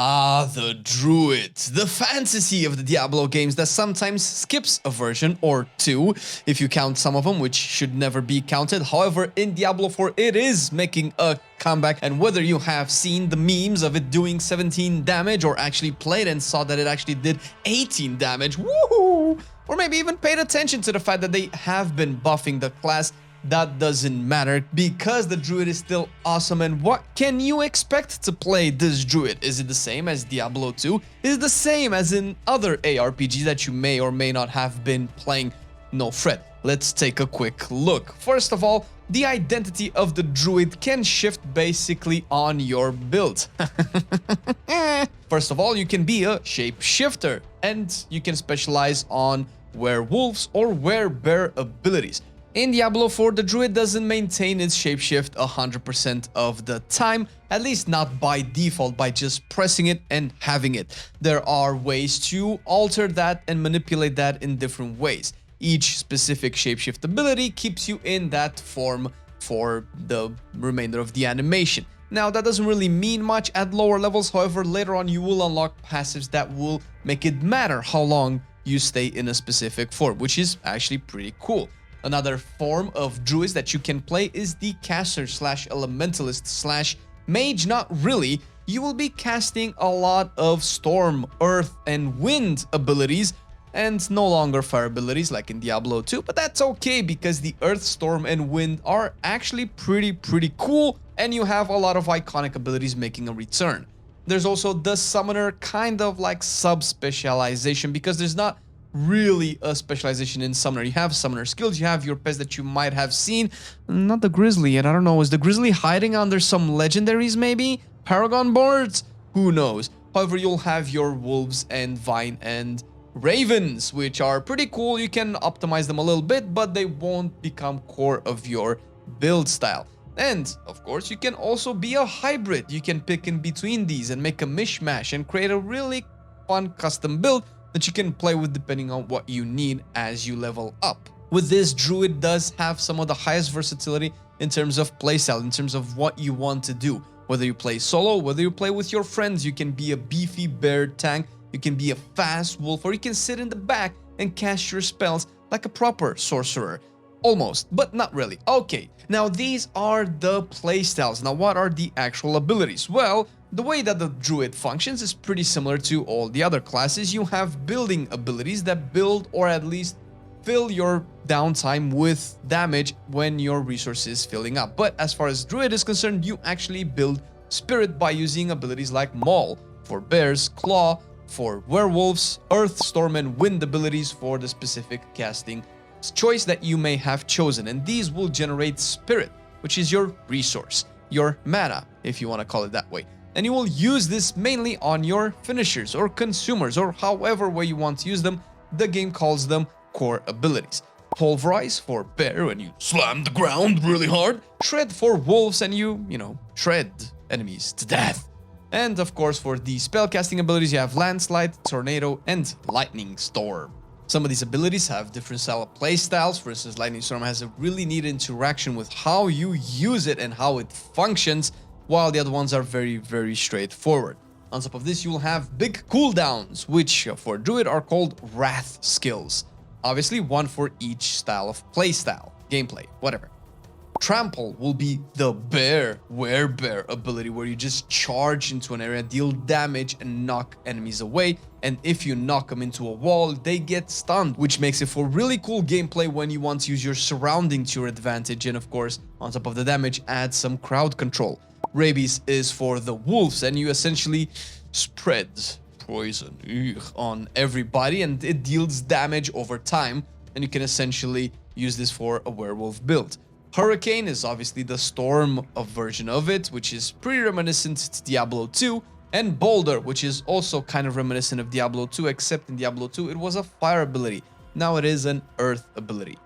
Ah, the Druid, the fantasy of the Diablo games that sometimes skips a version or two, if you count some of them, which should never be counted. However, in Diablo 4, it is making a comeback, and whether you have seen the memes of it doing 17 damage or actually played and saw that it actually did 18 damage, woohoo! Or maybe even paid attention to the fact that they have been buffing the class, that doesn't matter because the Druid is still awesome. And what can you expect to play this Druid? Is it the same as Diablo 2? Is it the same as in other ARPGs that you may or may not have been playing? No fret, let's take a quick look. First of all, the identity of the Druid can shift basically on your build. First of all, you can be a shapeshifter and you can specialize on werewolves or werebear abilities. In Diablo 4, the Druid doesn't maintain its shapeshift 100% of the time, at least not by default, by just pressing it and having it. There are ways to alter that and manipulate that in different ways. Each specific shapeshift ability keeps you in that form for the remainder of the animation. Now, that doesn't really mean much at lower levels, however, later on you will unlock passives that will make it matter how long you stay in a specific form, which is actually pretty cool. Another form of Druids that you can play is the caster slash elementalist slash mage. Not really. You will be casting a lot of storm, earth, and wind abilities and no longer fire abilities like in Diablo 2, but that's okay because the earth, storm, and wind are actually pretty cool, and you have a lot of iconic abilities making a return. There's also the summoner, kind of like sub-specialization, because there's not really a specialization in summoner. You have summoner skills, you have your pets that you might have seen, not the grizzly, and I don't know, is the grizzly hiding under some legendaries maybe? Paragon boards? Who knows? However, you'll have your wolves and vine and ravens, which are pretty cool. You can optimize them a little bit, but they won't become core of your build style. And of course, you can also be a hybrid. You can pick in between these and make a mishmash and create a really fun custom build that you can play with depending on what you need as you level up. With this, Druid does have some of the highest versatility in terms of playstyle, in terms of what you want to do. Whether you play solo, whether you play with your friends, you can be a beefy bear tank, you can be a fast wolf, or you can sit in the back and cast your spells like a proper sorcerer. Almost, but not really. Okay, now these are the playstyles. Now what are the actual abilities? Well, the way that the Druid functions is pretty similar to all the other classes. You have building abilities that build or at least fill your downtime with damage when your resource is filling up. But as far as Druid is concerned, you actually build spirit by using abilities like Maul for bears, Claw for werewolves, Earth, Storm, and Wind abilities for the specific casting choice that you may have chosen. And these will generate spirit, which is your resource, your mana, if you want to call it that way. And you will use this mainly on your finishers or consumers or however way you want to use them. The game calls them core abilities. Pulverize for bear when you slam the ground really hard. Shred for wolves and you shred enemies to death. And of course for the spellcasting abilities you have landslide, tornado, and lightning storm. Some of these abilities have different style of play styles. For instance, lightning storm has a really neat interaction with how you use it and how it functions, while the other ones are very straightforward. On top of this, you will have big cooldowns, which for Druid are called wrath skills. Obviously, one for each style of playstyle, gameplay, whatever. Trample will be the werebear ability, where you just charge into an area, deal damage, and knock enemies away. And if you knock them into a wall, they get stunned, which makes it for really cool gameplay when you want to use your surrounding to your advantage. And of course, on top of the damage, add some crowd control. Rabies is for the wolves, and you essentially spread poison on everybody, and it deals damage over time, and you can essentially use this for a werewolf build. Hurricane is obviously the storm version of it, which is pretty reminiscent to Diablo 2, and Boulder, which is also kind of reminiscent of Diablo 2, except in Diablo 2 it was a fire ability. Now it is an earth ability.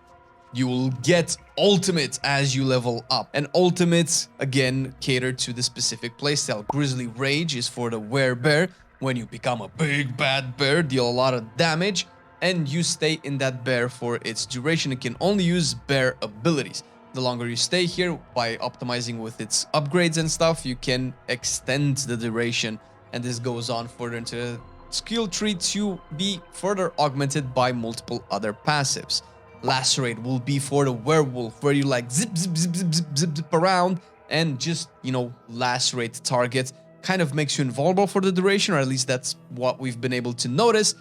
You will get ultimates as you level up, and ultimates again cater to the specific playstyle. Grizzly Rage is for the werebear. When you become a big bad bear, deal a lot of damage, and you stay in that bear for its duration. It can only use bear abilities. The longer you stay here, by optimizing with its upgrades and stuff, you can extend the duration and this goes on further into the skill tree to be further augmented by multiple other passives. Lacerate will be for the werewolf, where you like zip, zip, zip, zip, zip, zip, zip around and just, you know, lacerate the target. Kind of makes you invulnerable for the duration, or at least that's what we've been able to notice.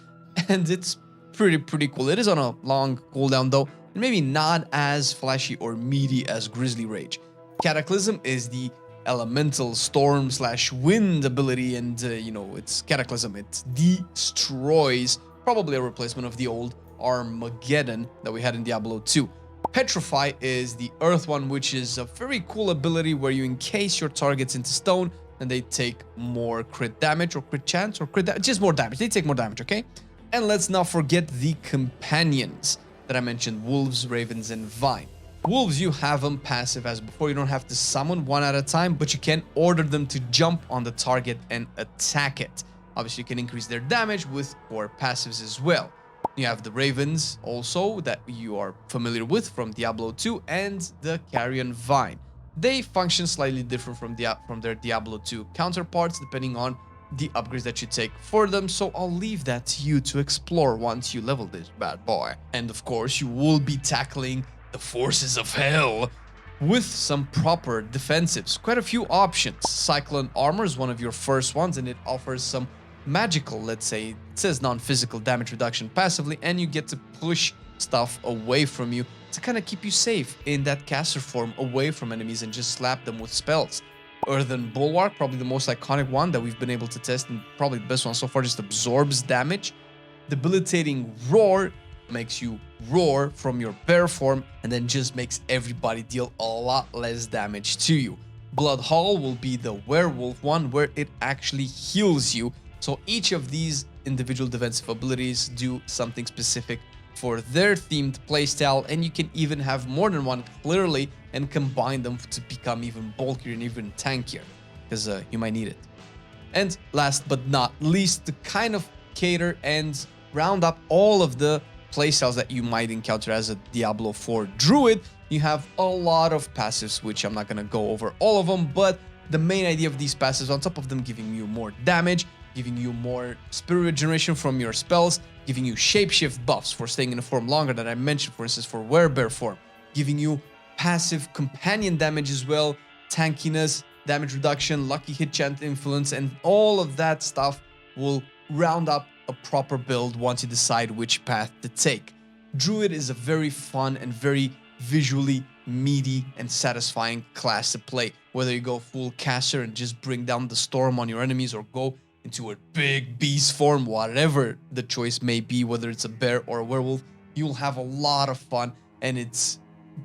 And it's pretty cool. It is on a long cooldown though, and maybe not as flashy or meaty as Grizzly Rage. Cataclysm is the elemental storm / wind ability, and you know, it's Cataclysm. It destroys, probably a replacement of the old Armageddon that we had in Diablo 2. Petrify is the earth one, which is a very cool ability where you encase your targets into stone and they take more crit damage or crit chance or just more damage. They take more damage, okay? And let's not forget the companions that I mentioned, wolves, ravens, and vine. Wolves, you have them passive as before. You don't have to summon one at a time, but you can order them to jump on the target and attack it. Obviously, you can increase their damage with core passives as well. You have the ravens also that you are familiar with from Diablo 2, and the carrion vine. They function slightly different from their Diablo 2 counterparts depending on the upgrades that you take for them, so I'll leave that to you to explore once you level this bad boy. And of course, you will be tackling the forces of hell with some proper defensives. Quite a few options. Cyclone armor is one of your first ones, and it offers some magical, let's say, it says non-physical damage reduction passively, and you get to push stuff away from you to kind of keep you safe in that caster form away from enemies and just slap them with spells. Earthen Bulwark, probably the most iconic one that we've been able to test, and probably the best one so far, just absorbs damage. Debilitating Roar makes you roar from your bear form and then just makes everybody deal a lot less damage to you. Blood Hall will be the werewolf one, where it actually heals you. So each of these individual defensive abilities do something specific for their themed playstyle, and you can even have more than one clearly and combine them to become even bulkier and even tankier, because you might need it. And last but not least, to kind of cater and round up all of the playstyles that you might encounter as a Diablo 4 Druid, you have a lot of passives, which I'm not going to go over all of them, but the main idea of these passives, on top of them giving you more damage, giving you more spirit regeneration from your spells, giving you shapeshift buffs for staying in a form longer that I mentioned, for instance, for werebear form, giving you passive companion damage as well, tankiness, damage reduction, lucky hit chance influence, and all of that stuff will round up a proper build once you decide which path to take. Druid is a very fun and very visually meaty and satisfying class to play, whether you go full caster and just bring down the storm on your enemies, or go into a big beast form, whatever the choice may be, whether it's a bear or a werewolf, you'll have a lot of fun, and it's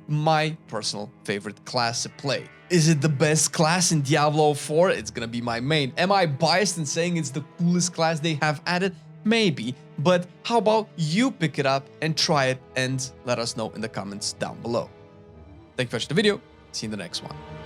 my personal favorite class to play. Is it the best class in Diablo 4? It's gonna be my main. Am I biased in saying it's the coolest class they have added? Maybe, but how about you pick it up and try it and let us know in the comments down below. Thank you for watching the video. See you in the next one.